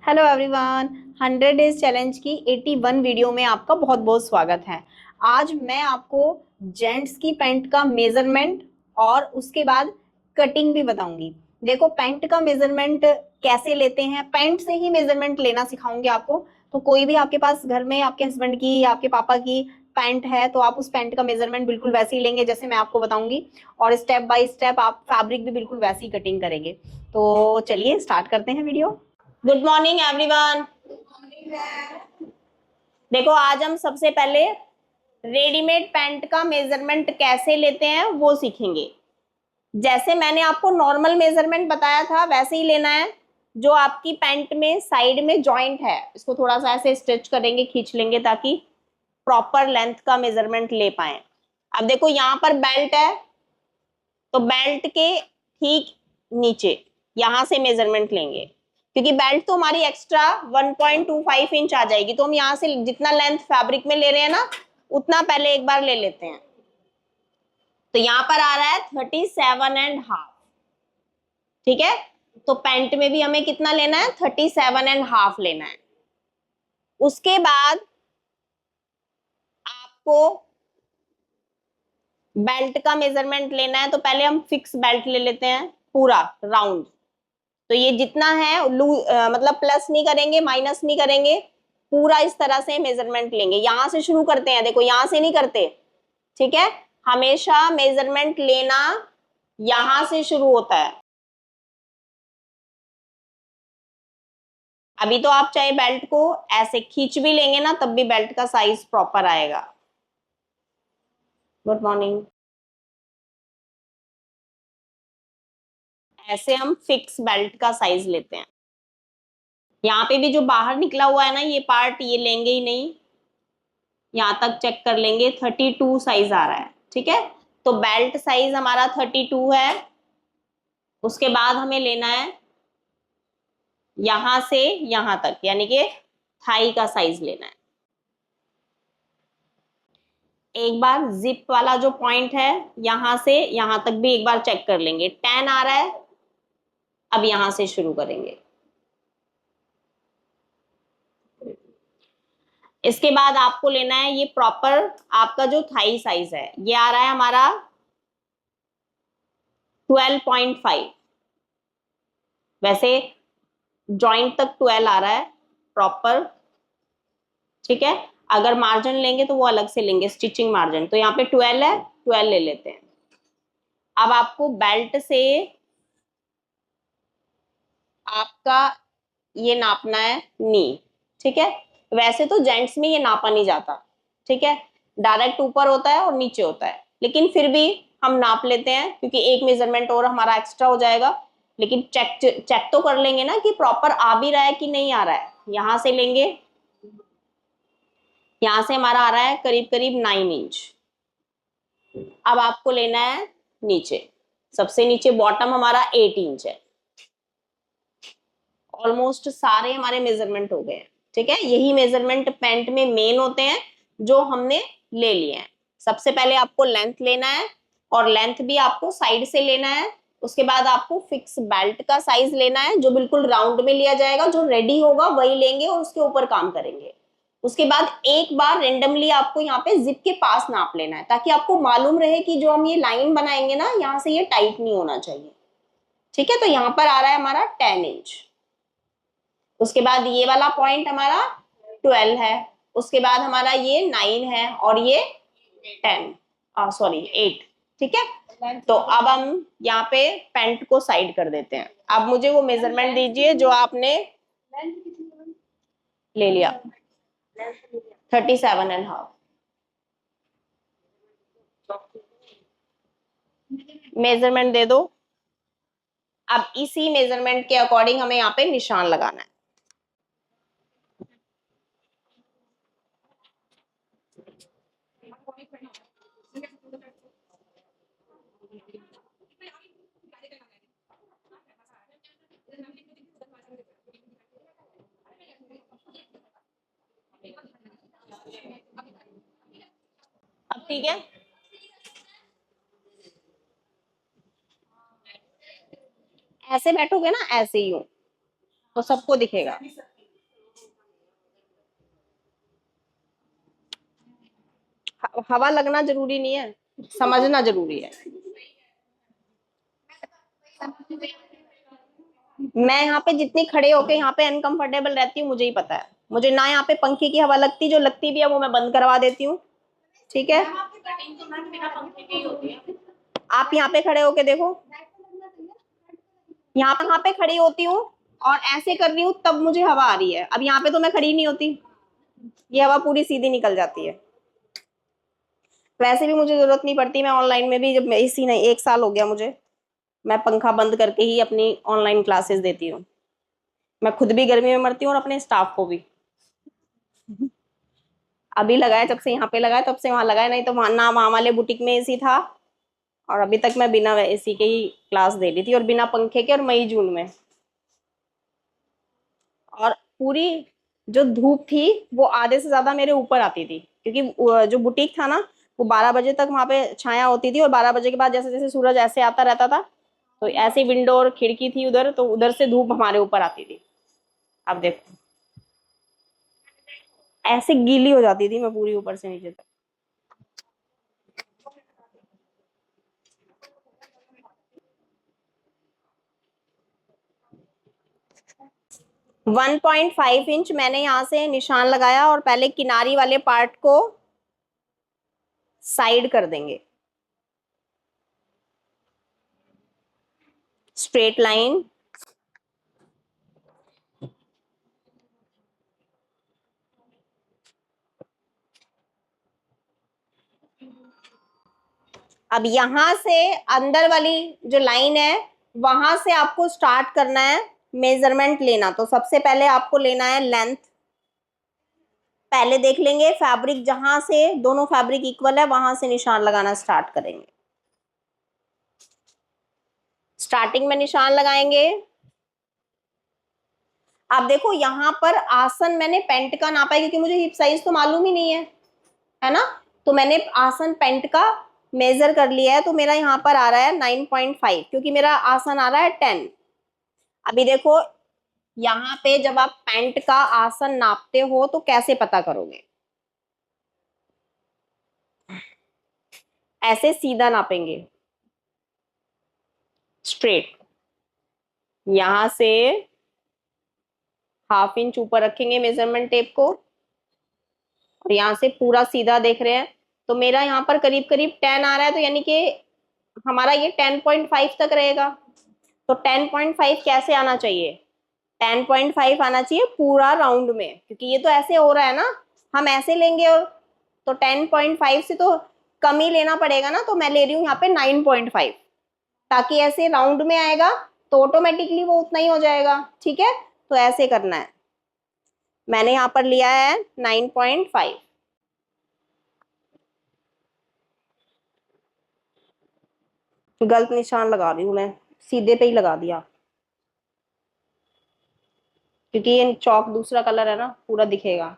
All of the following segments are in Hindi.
हेलो एवरीवन, 100 डेज चैलेंज की 81 वीडियो में आपका बहुत बहुत स्वागत है। आज मैं आपको जेंट्स की पैंट का मेजरमेंट और उसके बाद कटिंग भी बताऊंगी। देखो, पैंट का मेजरमेंट कैसे लेते हैं, पैंट से ही मेजरमेंट लेना सिखाऊंगी आपको। तो कोई भी आपके पास घर में आपके हस्बैंड की या आपके पापा की पैंट है तो आप उस पैंट का मेजरमेंट बिल्कुल वैसे ही लेंगे जैसे मैं आपको बताऊंगी, और स्टेप बाय स्टेप आप फैब्रिक भी बिल्कुल वैसे ही कटिंग करेंगे। तो चलिए स्टार्ट करते हैं वीडियो। Good morning everyone. देखो, आज हम सबसे पहले रेडीमेड पैंट का मेजरमेंट कैसे लेते हैं वो सीखेंगे। जैसे मैंने आपको नॉर्मल मेजरमेंट बताया था वैसे ही लेना है। जो आपकी पैंट में साइड में जॉइंट है इसको थोड़ा सा ऐसे स्ट्रेच करेंगे, खींच लेंगे ताकि प्रॉपर लेंथ का मेजरमेंट ले पाए। अब देखो, यहाँ पर बेल्ट है तो बेल्ट के ठीक नीचे यहां से मेजरमेंट लेंगे, क्योंकि बेल्ट तो हमारी एक्स्ट्रा 1.25 इंच आ जाएगी। तो हम यहाँ से जितना लेंथ फैब्रिक में ले रहे हैं ना उतना पहले एक बार ले लेते हैं। तो यहाँ पर आ रहा है 37.5। ठीक है, तो पैंट में भी हमें कितना लेना है, 37.5 लेना है। उसके बाद आपको बेल्ट का मेजरमेंट लेना है। तो पहले हम फिक्स बेल्ट ले लेते हैं पूरा राउंड। तो ये जितना है मतलब प्लस नहीं करेंगे, माइनस नहीं करेंगे, पूरा इस तरह से मेजरमेंट लेंगे। यहां से शुरू करते हैं, देखो यहां से नहीं करते। ठीक है, हमेशा मेजरमेंट लेना यहां से शुरू होता है। अभी तो आप चाहे बेल्ट को ऐसे खींच भी लेंगे ना तब भी बेल्ट का साइज प्रॉपर आएगा। Good morning. ऐसे हम फिक्स बेल्ट का साइज लेते हैं। यहाँ पे भी जो बाहर निकला हुआ है ना ये पार्ट, ये लेंगे ही नहीं, यहां तक चेक कर लेंगे। 32 साइज आ रहा है। ठीक है, तो बेल्ट साइज हमारा 32 है। उसके बाद हमें लेना है यहां से यहां तक, यानी कि थाई का साइज लेना है। एक बार जिप वाला जो पॉइंट है यहां से यहां तक भी एक बार चेक कर लेंगे। 10 आ रहा है, अब यहां से शुरू करेंगे। इसके बाद आपको लेना है ये प्रॉपर आपका जो थाई साइज है, ये आ रहा है हमारा 12.5। वैसे जॉइंट तक 12 आ रहा है प्रॉपर। ठीक है, अगर मार्जिन लेंगे तो वो अलग से लेंगे, स्टिचिंग मार्जिन। तो यहाँ पे 12 है, 12 ले लेते हैं। अब आपको बेल्ट से आपका ये नापना है नी। ठीक है, वैसे तो जेंट्स में ये नापा नहीं जाता। ठीक है, डायरेक्ट ऊपर होता है और नीचे होता है, लेकिन फिर भी हम नाप लेते हैं क्योंकि एक मेजरमेंट और हमारा एक्स्ट्रा हो जाएगा। लेकिन चेक चेक तो कर लेंगे ना कि प्रॉपर आ भी रहा है कि नहीं आ रहा है। यहां से लेंगे, यहां से हमारा आ रहा है करीब करीब 9 इंच। अब आपको लेना है नीचे, सबसे नीचे बॉटम हमारा 8 इंच है। ऑलमोस्ट सारे हमारे मेजरमेंट हो गए हैं। ठीक है, यही मेजरमेंट पैंट में मेन होते हैं जो हमने ले लिए हैं। सबसे पहले आपको लेंथ लेना है, और लेंथ भी आपको साइड से लेना है। उसके बाद आपको फिक्स बेल्ट का साइज लेना है जो बिल्कुल राउंड में लिया जाएगा, जो रेडी होगा वही लेंगे और उसके ऊपर काम करेंगे। उसके बाद एक बार रेंडमली आपको यहाँ पे जिप के पास नाप लेना है ताकि आपको मालूम रहे कि जो हम ये लाइन बनाएंगे ना यहाँ से ये टाइट नहीं होना चाहिए। ठीक है, तो यहाँ पर आ रहा है हमारा 10 इंच। उसके बाद ये वाला पॉइंट हमारा 12 है। उसके बाद हमारा ये 9 है और ये 10, सॉरी 8। ठीक है, तो अब हम यहाँ पे पैंट को साइड कर देते हैं। अब मुझे वो मेजरमेंट दीजिए जो आपने ले लिया, 37.5। मेजरमेंट दे दो। अब इसी मेजरमेंट के अकॉर्डिंग हमें यहाँ पे निशान लगाना है। अब ठीक है, ऐसे बैठोगे ना, ऐसे ही हो तो सबको दिखेगा। हवा लगना जरूरी नहीं है, समझना जरूरी है। मैं यहाँ पे जितनी खड़े होके यहाँ पे अनकंफर्टेबल रहती हूँ मुझे ही पता है। मुझे ना यहाँ पे पंखे की हवा लगती, जो लगती भी है वो मैं बंद करवा देती हूँ। ठीक है, आप यहाँ पे खड़े होके देखो, यहाँ पे खड़ी होती हूँ और ऐसे कर रही हूँ तब मुझे हवा आ रही है। अब यहाँ पे तो मैं खड़ी नहीं होती, ये हवा पूरी सीधी निकल जाती है। वैसे भी मुझे जरूरत नहीं पड़ती, मैं ऑनलाइन में भी, जब मैं इसी नहीं, 1 साल हो गया मुझे, मैं पंखा बंद करके ही अपनी ऑनलाइन क्लासेस देती हूँ। मैं खुद भी गर्मी में मरती हूँ और अपने स्टाफ को भी। अभी लगाया, जब से यहाँ पे लगाया तब से वहां लगाया, नहीं तो वहां ना, वहां वाले बुटीक में एसी था, और अभी तक मैं बिना एसी के ही क्लास दे रही थी, और बिना पंखे के, और मई जून में। और पूरी जो धूप थी वो आधे से ज्यादा मेरे ऊपर आती थी, क्योंकि जो बुटीक था ना, वो 12 बजे तक वहां पे छाया होती थी, और 12 बजे के बाद जैसे जैसे सूरज ऐसे आता रहता था, तो ऐसे विंडो और खिड़की थी उधर, तो उधर से धूप हमारे ऊपर आती थी। अब देखो, ऐसे गीली हो जाती थी मैं पूरी ऊपर से नीचे तक। 1.5 इंच मैंने यहाँ से निशान लगाया, और पहले किनारी वाले पार्ट को साइड कर देंगे, स्ट्रेट लाइन। अब यहां से अंदर वाली जो लाइन है, वहां से आपको स्टार्ट करना है मेजरमेंट लेना। तो सबसे पहले आपको लेना है लेंथ। पहले देख लेंगे फैब्रिक, जहां से दोनों फैब्रिक इक्वल है वहां से निशान लगाना स्टार्ट करेंगे। स्टार्टिंग में निशान लगाएंगे। अब देखो यहाँ पर आसन मैंने पेंट का नापा है, क्योंकि मुझे हिप साइज तो मालूम ही नहीं है ना। तो मैंने आसन पेंट का मेजर कर लिया है, तो मेरा यहाँ पर आ रहा है 9.5, क्योंकि मेरा आसन आ रहा है 10। अभी देखो, यहाँ पे जब आप पैंट का आसन नापते हो तो कैसे पता करोगे? ऐसे सीधा नापेंगे, स्ट्रेट। यहां से 1/2 इंच ऊपर रखेंगे मेजरमेंट टेप को, और यहाँ से पूरा सीधा देख रहे हैं, तो मेरा यहाँ पर करीब करीब 10 आ रहा है, तो यानी कि हमारा ये 10.5 तक रहेगा। तो 10.5 कैसे आना चाहिए? 10.5 आना चाहिए पूरा राउंड में, क्योंकि ये तो ऐसे हो रहा है ना, हम ऐसे लेंगे, और तो 10.5 से तो कम ही लेना पड़ेगा ना, तो मैं ले रही हूँ यहाँ पे 9.5, ताकि ऐसे राउंड में आएगा तो ऑटोमेटिकली वो उतना ही हो जाएगा। ठीक है, तो ऐसे करना है। मैंने यहाँ पर लिया है 9.5। गलत निशान लगा रही हूँ मैं, सीधे पे ही लगा दिया, क्योंकि ये चौक दूसरा कलर है ना, पूरा दिखेगा,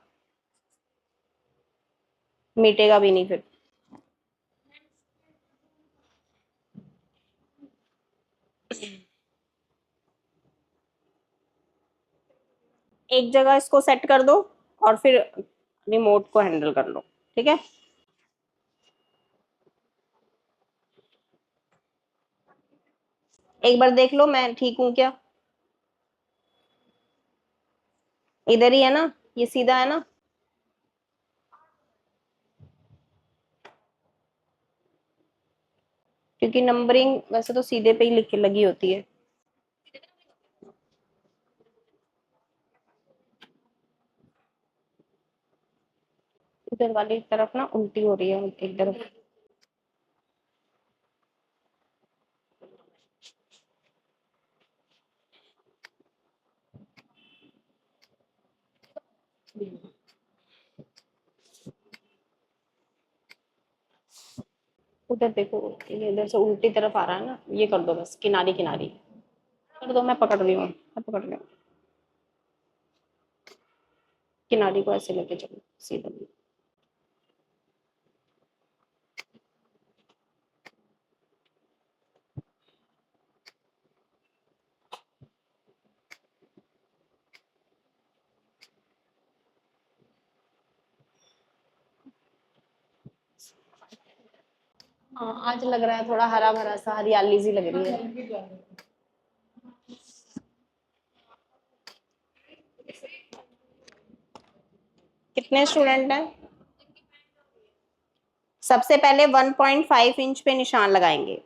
मिटेगा भी नहीं फिर। एक जगह इसको सेट कर दो, और फिर रिमोट को हैंडल कर लो। ठीक है, एक बार देख लो मैं ठीक हूं क्या। इधर ही है ना, ये सीधा है ना। क्योंकि नंबरिंग वैसे तो सीधे पे ही लिख लगी होती है। इधर वाली तरफ ना उल्टी हो रही है एक तरफ। उधर देखो, ये इधर से उल्टी तरफ आ रहा है ना, ये कर दो बस, किनारी किनारी कर दो। मैं पकड़ रही हूँ, मैं पकड़ रही हूँ, किनारी को ऐसे लेके चलो सीधा। हाँ आज लग रहा है थोड़ा हरा भरा सा, हरियाली सी लग रही है। कितने स्टूडेंट हैं? सबसे पहले 1.5 इंच पे निशान लगाएंगे,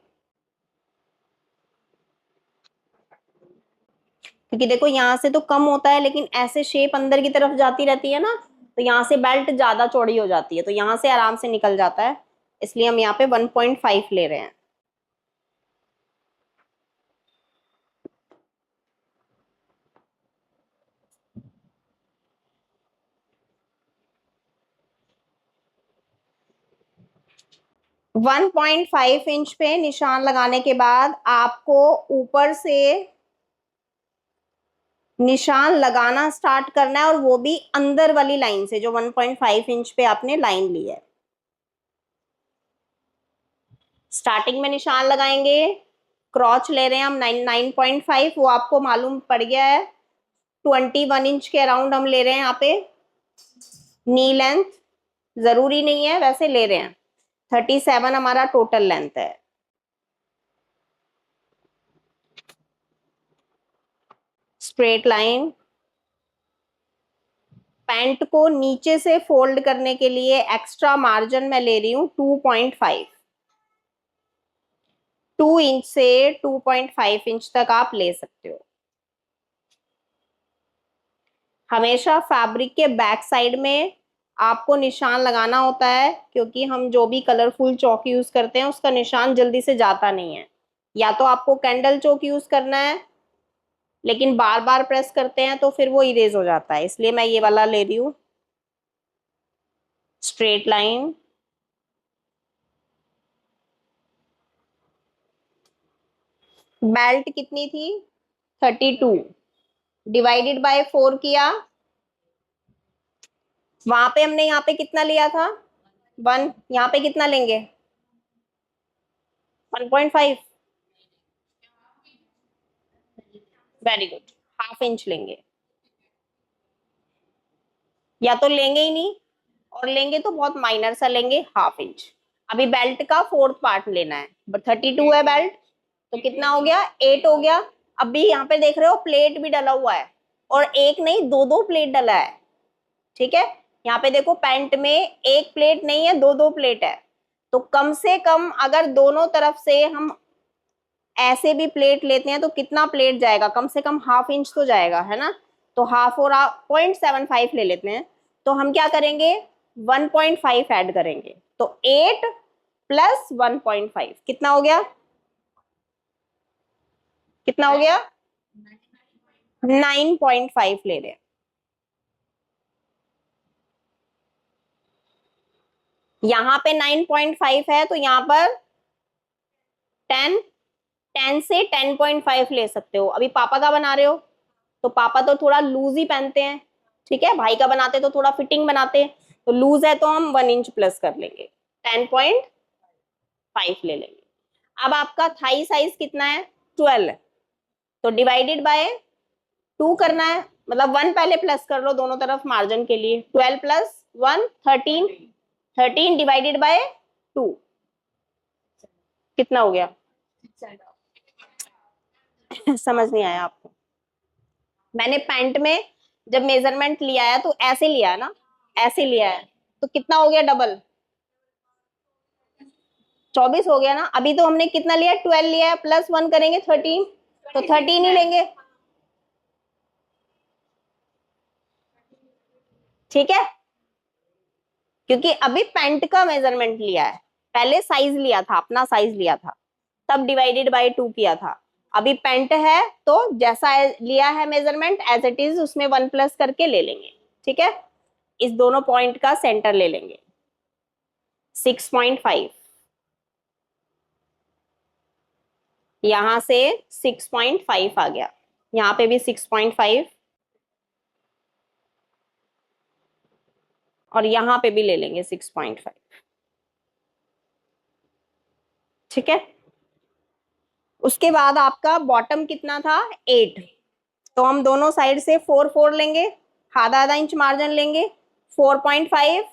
क्योंकि देखो यहाँ से तो कम होता है लेकिन ऐसे शेप अंदर की तरफ जाती रहती है ना, तो यहाँ से बेल्ट ज्यादा चौड़ी हो जाती है, तो यहाँ से आराम से निकल जाता है, इसलिए हम यहाँ पे 1.5 ले रहे हैं। वन पॉइंट फाइव इंच पे निशान लगाने के बाद आपको ऊपर से निशान लगाना स्टार्ट करना है, और वो भी अंदर वाली लाइन से जो 1.5 इंच पे आपने लाइन ली है। स्टार्टिंग में निशान लगाएंगे, क्रॉच ले रहे हैं हम 9.5, वो आपको मालूम पड़ गया है। 21 इंच के अराउंड हम ले रहे हैं यहाँ पे। नी लेंथ जरूरी नहीं है, वैसे ले रहे हैं। 37 हमारा टोटल लेंथ है। Straight line. पैंट को नीचे से फोल्ड करने के लिए एक्स्ट्रा मार्जिन मैं ले रही हूं 2.5। 2 इंच से 2.5 इंच तक आप ले सकते हो। हमेशा फैब्रिक के बैक साइड में आपको निशान लगाना होता है, क्योंकि हम जो भी कलरफुल चौक यूज करते हैं उसका निशान जल्दी से जाता नहीं है। या तो आपको कैंडल चौक यूज करना है, लेकिन बार बार प्रेस करते हैं तो फिर वो इरेज हो जाता है, इसलिए मैं ये वाला ले रही हूँ। Straight line. बेल्ट कितनी थी? 32 डिवाइडेड बाय 4 किया। वहां पे हमने यहाँ पे कितना लिया था? 1। यहाँ पे कितना लेंगे? 1.5। वेरी गुड, हाफ इंच लेंगे। या तो लेंगे ही नहीं, और लेंगे तो बहुत माइनर सा लेंगे, हाफ इंच। अभी बेल्ट का 4th पार्ट लेना है। 32 है बेल्ट, तो कितना हो गया? 8 हो गया। अभी यहाँ पे देख रहे हो प्लेट भी डला हुआ है, और एक नहीं दो दो प्लेट डला है। ठीक है, यहाँ पे देखो पैंट में एक प्लेट नहीं है, दो दो प्लेट है। तो कम से कम अगर दोनों तरफ से हम ऐसे भी प्लेट लेते हैं तो कितना प्लेट जाएगा? कम से कम हाफ इंच तो जाएगा, है ना। तो हाफ और 0.75 ले लेते हैं। तो हम क्या करेंगे? 1.5 ऐड करेंगे, तो 8 प्लस 1.5 कितना हो गया? कितना हो गया? 9.5 ले रहे हैं। यहाँ पे 9.5 है, तो यहाँ पर 10, 10 से 10.5 ले सकते हो। अभी पापा का बना रहे हो तो पापा तो थोड़ा लूज ही पहनते हैं, ठीक है। भाई का बनाते तो थोड़ा फिटिंग बनाते हैं, तो लूज है तो हम 1 इंच प्लस कर लेंगे, 10.5 ले लेंगे। अब आपका थाई साइज कितना है? 12, तो डिवाइडेड बाय 2 करना है, मतलब 1 पहले प्लस कर लो दोनों तरफ मार्जिन के लिए। 12 प्लस 1 13, 13 डिवाइडेड बाय 2 कितना हो गया? समझ नहीं आया आपको? मैंने पैंट में जब मेजरमेंट लिया है तो ऐसे लिया है ना, ऐसे लिया है, तो कितना हो गया? डबल 24 हो गया ना। अभी तो हमने कितना लिया? 12 लिया है, प्लस 1 करेंगे 13, तो 13 ही लेंगे, ठीक है। क्योंकि अभी पैंट का मेजरमेंट लिया है, पहले साइज लिया था, अपना साइज लिया था, तब डिवाइडेड बाय 2 किया था। अभी पैंट है तो जैसा लिया है मेजरमेंट एज इट इज उसमें 1 प्लस करके ले लेंगे, ठीक है। इस दोनों पॉइंट का सेंटर ले लेंगे। 6.5, यहां से 6.5 आ गया, यहाँ पे भी 6.5, और यहाँ पे भी ले लेंगे 6.5, ठीक है। उसके बाद आपका बॉटम कितना था? 8, तो हम दोनों साइड से 4 4 लेंगे, आधा आधा इंच मार्जिन लेंगे। 4.5,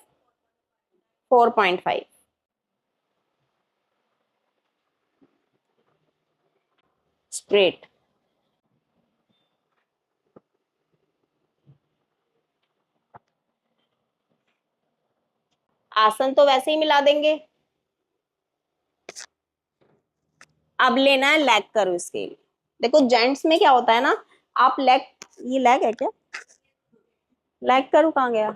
4.5, स्ट्रेट। आसन तो वैसे ही मिला देंगे। अब लेना है लेग कर्व स्केल। देखो जेंट्स में क्या होता है ना, आप लेग, ये लेग है क्या, लेग कर्व कहाँ गया,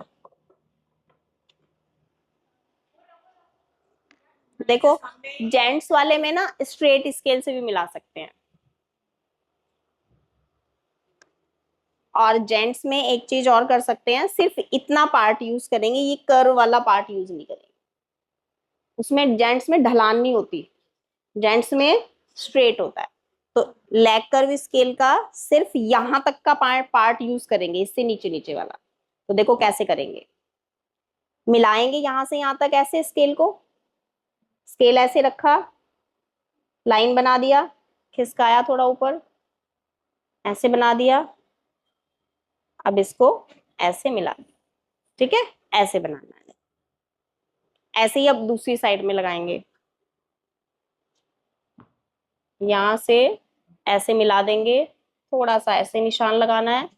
देखो जेंट्स वाले में ना स्ट्रेट स्केल से भी मिला सकते हैं, और जेंट्स में एक चीज और कर सकते हैं, सिर्फ इतना पार्ट यूज करेंगे, ये कर्व वाला पार्ट यूज नहीं करेंगे। उसमें जेंट्स में ढलान नहीं होती, जेंट्स में स्ट्रेट होता है। तो लेग कर्व स्केल का सिर्फ यहां तक का पार्ट यूज करेंगे, इससे नीचे नीचे वाला। तो देखो कैसे करेंगे, मिलाएंगे यहां से यहां तक ऐसे स्केल को, स्केल ऐसे रखा, लाइन बना दिया, खिसकाया थोड़ा ऊपर, ऐसे बना दिया, अब इसको ऐसे मिला दिया, ठीक है, ऐसे बनाना है। ऐसे ही अब दूसरी साइड में लगाएंगे, यहां से ऐसे मिला देंगे, थोड़ा सा ऐसे निशान लगाना है,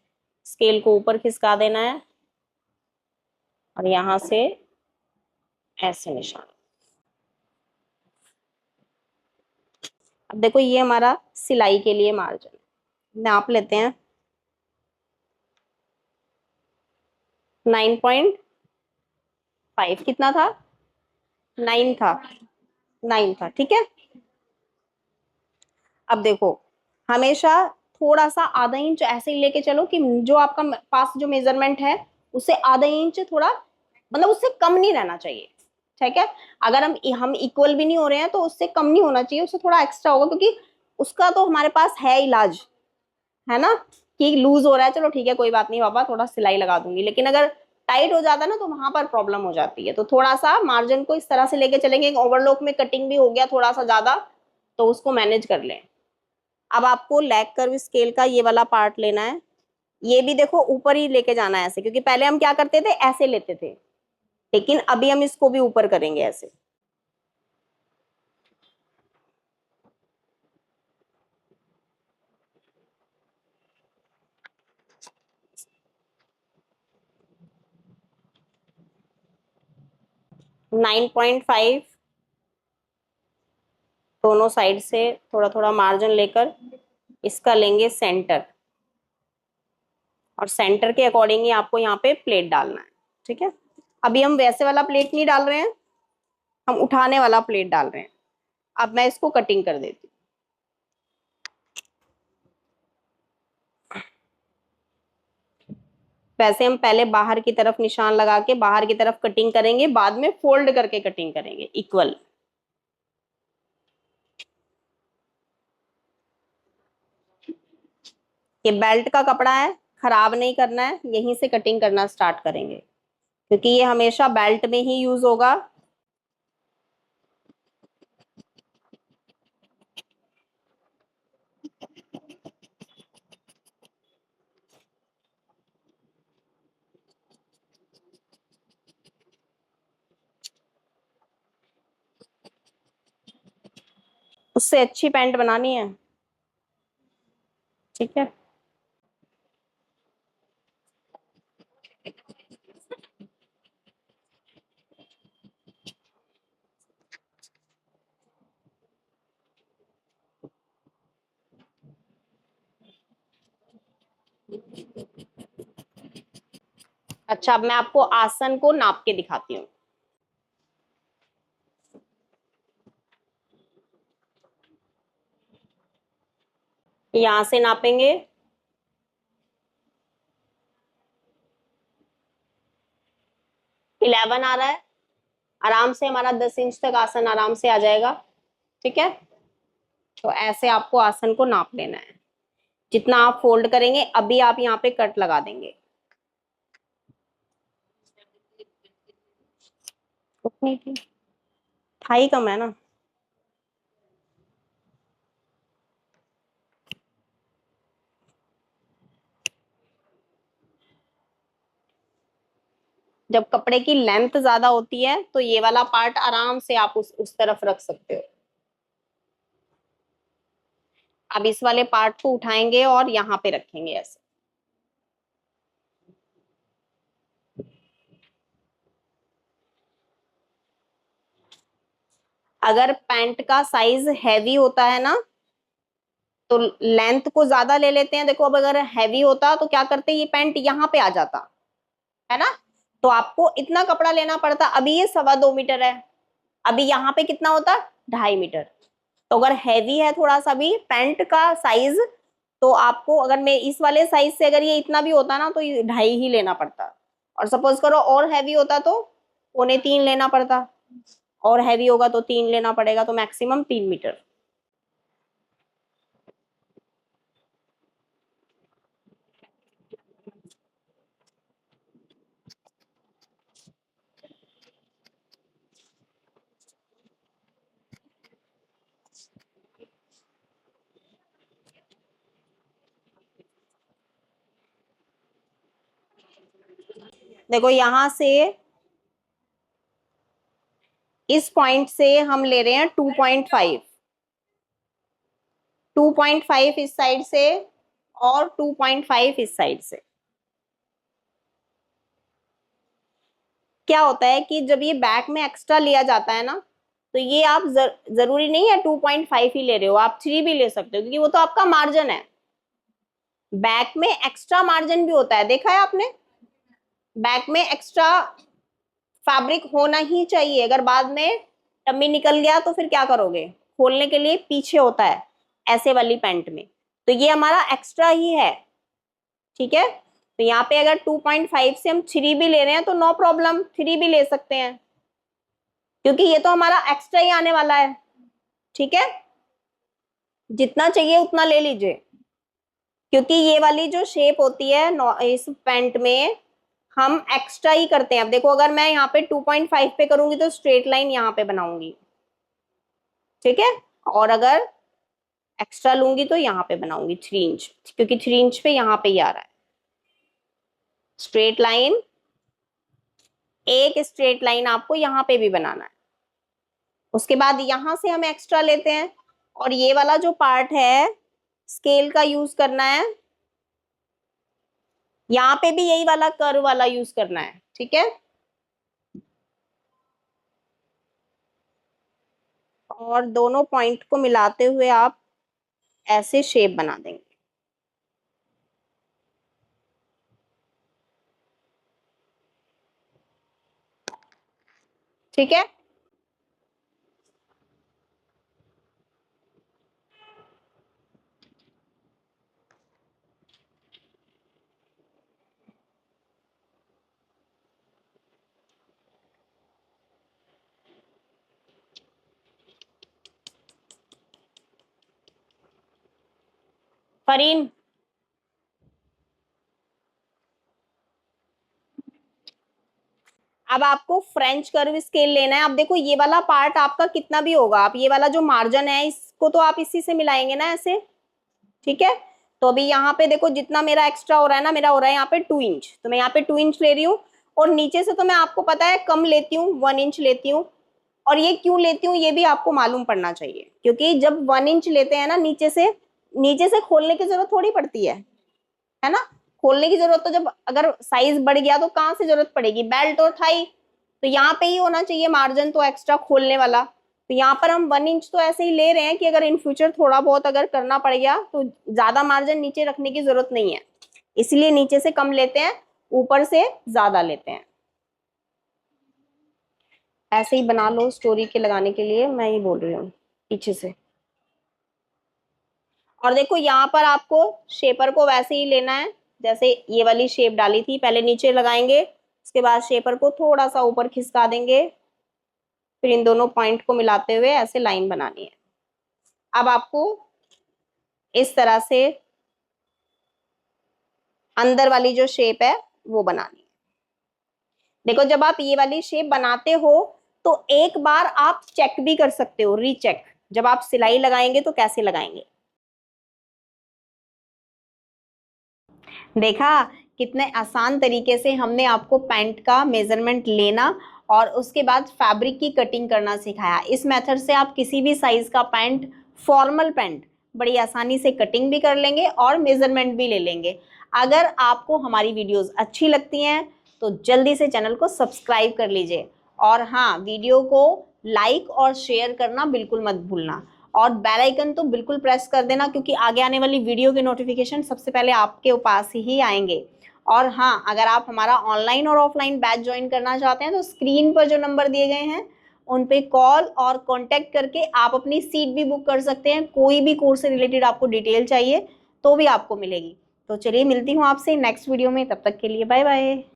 स्केल को ऊपर खिसका देना है, और यहां से ऐसे निशान। अब देखो ये हमारा सिलाई के लिए मार्जिन नाप लेते हैं, 9.5 कितना था, 9 था, 9 था, ठीक है। अब देखो हमेशा थोड़ा सा आधा इंच ऐसे ही लेके चलो कि जो आपका पास जो मेजरमेंट है उससे आधा इंच थोड़ा, मतलब उससे कम नहीं रहना चाहिए, ठीक है। अगर हम इक्वल भी नहीं हो रहे हैं तो उससे कम नहीं होना चाहिए, उससे थोड़ा एक्स्ट्रा होगा, क्योंकि उसका तो हमारे पास है इलाज, है ना, कि लूज हो रहा है, चलो ठीक है कोई बात नहीं बाबा थोड़ा सिलाई लगा दूंगी, लेकिन अगर टाइट हो जाता है ना तो वहां पर प्रॉब्लम हो जाती है। तो थोड़ा सा मार्जिन को इस तरह से लेके चलेंगे, ओवरलॉक में कटिंग भी हो गया थोड़ा सा ज्यादा, तो उसको मैनेज कर लें। अब आपको लेग कर्व स्केल का ये वाला पार्ट लेना है, ये भी देखो ऊपर ही लेके जाना है ऐसे, क्योंकि पहले हम क्या करते थे ऐसे लेते थे, लेकिन अभी हम इसको भी ऊपर करेंगे ऐसे। 9.5 दोनों साइड से थोड़ा थोड़ा मार्जिन लेकर इसका लेंगे सेंटर, और सेंटर के अकॉर्डिंग ही आपको यहाँ पे प्लेट डालना है, ठीक है। अभी हम वैसे वाला प्लेट नहीं डाल रहे हैं, हम उठाने वाला प्लेट डाल रहे हैं। अब मैं इसको कटिंग कर देती हूँ। वैसे हम पहले बाहर की तरफ निशान लगा के बाहर की तरफ कटिंग करेंगे, बाद में फोल्ड करके कटिंग करेंगे इक्वल। ये बेल्ट का कपड़ा है, खराब नहीं करना है, यहीं से कटिंग करना स्टार्ट करेंगे, क्योंकि ये हमेशा बेल्ट में ही यूज होगा। उससे अच्छी पैंट बनानी है, ठीक है। अच्छा अब मैं आपको आसन को नाप के दिखाती हूँ। यहां से नापेंगे, 11 आ रहा है, आराम से हमारा 10 इंच तक आसन आराम से आ जाएगा, ठीक है। तो ऐसे आपको आसन को नाप लेना है, जितना आप फोल्ड करेंगे अभी आप यहाँ पे कट लगा देंगे। उतनी थी, थाई कम है ना, जब कपड़े की लेंथ ज्यादा होती है तो ये वाला पार्ट आराम से आप उस तरफ रख सकते हो। अब इस वाले पार्ट को उठाएंगे और यहाँ पे रखेंगे ऐसे। अगर पैंट का साइज हैवी होता है ना तो लेंथ को ज्यादा ले लेते हैं। देखो अब अगर हैवी होता तो क्या करते, ये पैंट यहाँ पे आ जाता है ना, तो आपको इतना कपड़ा लेना पड़ता। अभी ये 2.25 मीटर है, अभी यहाँ पे कितना होता, 2.5 मीटर। तो अगर हैवी है थोड़ा सा भी पैंट का साइज, तो आपको अगर मैं इस वाले साइज से अगर ये इतना भी होता ना तो ये 2.5 ही लेना पड़ता। और सपोज करो और हैवी होता तो 2.25 लेना पड़ता, और हैवी होगा तो 3 लेना पड़ेगा, तो मैक्सिमम 3 मीटर। देखो यहां से इस पॉइंट से हम ले रहे हैं 2.5, 2.5 इस साइड से और 2.5 इस साइड से। क्या होता है कि जब ये बैक में एक्स्ट्रा लिया जाता है ना, तो ये आप जरूरी नहीं है 2.5 ही ले रहे हो, आप 3 भी ले सकते हो, क्योंकि वो तो आपका मार्जिन है। बैक में एक्स्ट्रा मार्जिन भी होता है, देखा है आपने, बैक में एक्स्ट्रा फैब्रिक होना ही चाहिए। अगर बाद में टम्मी निकल गया तो फिर क्या करोगे, खोलने के लिए पीछे होता है ऐसे वाली पैंट में, तो ये हमारा एक्स्ट्रा ही है। ठीक है, तो यहाँ पे अगर 2.5 से हम 3 भी ले रहे हैं तो नो प्रॉब्लम, 3 भी ले सकते हैं, क्योंकि ये तो हमारा एक्स्ट्रा ही आने वाला है। ठीक है, जितना चाहिए उतना ले लीजिए, क्योंकि ये वाली जो शेप होती है इस पैंट में हम एक्स्ट्रा ही करते हैं। अब देखो अगर मैं यहाँ पे 2.5 पे करूंगी तो स्ट्रेट लाइन यहाँ पे बनाऊंगी, ठीक है, और अगर एक्स्ट्रा लूंगी तो यहाँ पे बनाऊंगी 3 इंच, क्योंकि 3 इंच पे यहाँ पे ही आ रहा है स्ट्रेट लाइन। एक स्ट्रेट लाइन आपको यहाँ पे भी बनाना है। उसके बाद यहां से हम एक्स्ट्रा लेते हैं, और ये वाला जो पार्ट है स्केल का यूज करना है, यहाँ पे भी यही वाला कर्व वाला यूज करना है। ठीक है, और दोनों पॉइंट को मिलाते हुए आप ऐसे शेप बना देंगे। ठीक है, फरीन अब आपको फ्रेंच कर्व स्केल लेना है। अब देखो ये वाला पार्ट आपका कितना भी होगा, आप ये वाला जो मार्जिन है इसको तो आप इसी से मिलाएंगे ना ऐसे। ठीक है, तो अभी यहाँ पे देखो जितना मेरा एक्स्ट्रा हो रहा है ना, मेरा हो रहा है यहाँ पे 2 इंच, तो मैं यहाँ पे 2 इंच ले रही हूँ, और नीचे से तो मैं आपको पता है कम लेती हूँ, 1 इंच लेती हूँ। और ये क्यों लेती हूँ ये भी आपको मालूम पड़ना चाहिए, क्योंकि जब 1 इंच लेते हैं ना नीचे से खोलने की जरूरत थोड़ी पड़ती है ना। खोलने की जरूरत तो जब अगर साइज बढ़ गया तो कहाँ से जरूरत पड़ेगी, बेल्ट और थाई, तो यहाँ पे ही होना चाहिए मार्जिन तो एक्स्ट्रा खोलने वाला। तो यहाँ पर हम 1 इंच तो ऐसे ही ले रहे हैं कि अगर इन फ्यूचर थोड़ा बहुत अगर करना पड़ गया तो ज्यादा मार्जिन नीचे रखने की जरूरत नहीं है, इसलिए नीचे से कम लेते हैं, ऊपर से ज्यादा लेते हैं। ऐसे ही बना लो स्टोरी के लगाने के लिए, मैं ही बोल रही हूँ पीछे से। और देखो यहाँ पर आपको शेपर को वैसे ही लेना है जैसे ये वाली शेप डाली थी, पहले नीचे लगाएंगे, उसके बाद शेपर को थोड़ा सा ऊपर खिसका देंगे, फिर इन दोनों पॉइंट को मिलाते हुए ऐसे लाइन बनानी है। अब आपको इस तरह से अंदर वाली जो शेप है वो बनानी है। देखो जब आप ये वाली शेप बनाते हो तो एक बार आप चेक भी कर सकते हो, रीचेक, जब आप सिलाई लगाएंगे तो कैसे लगाएंगे। देखा कितने आसान तरीके से हमने आपको पैंट का मेजरमेंट लेना और उसके बाद फैब्रिक की कटिंग करना सिखाया। इस मेथड से आप किसी भी साइज का पैंट, फॉर्मल पैंट बड़ी आसानी से कटिंग भी कर लेंगे और मेजरमेंट भी ले लेंगे। अगर आपको हमारी वीडियोस अच्छी लगती हैं तो जल्दी से चैनल को सब्सक्राइब कर लीजिए, और हाँ, वीडियो को लाइक और शेयर करना बिल्कुल मत भूलना, और बेल आइकन तो बिल्कुल प्रेस कर देना, क्योंकि आगे आने वाली वीडियो के नोटिफिकेशन सबसे पहले आपके पास ही आएंगे। और हाँ, अगर आप हमारा ऑनलाइन और ऑफलाइन बैच ज्वाइन करना चाहते हैं तो स्क्रीन पर जो नंबर दिए गए हैं उन पे कॉल और कांटेक्ट करके आप अपनी सीट भी बुक कर सकते हैं। कोई भी कोर्स से रिलेटेड आपको डिटेल चाहिए तो भी आपको मिलेगी। तो चलिए, मिलती हूँ आपसे नेक्स्ट वीडियो में, तब तक के लिए बाय बाय।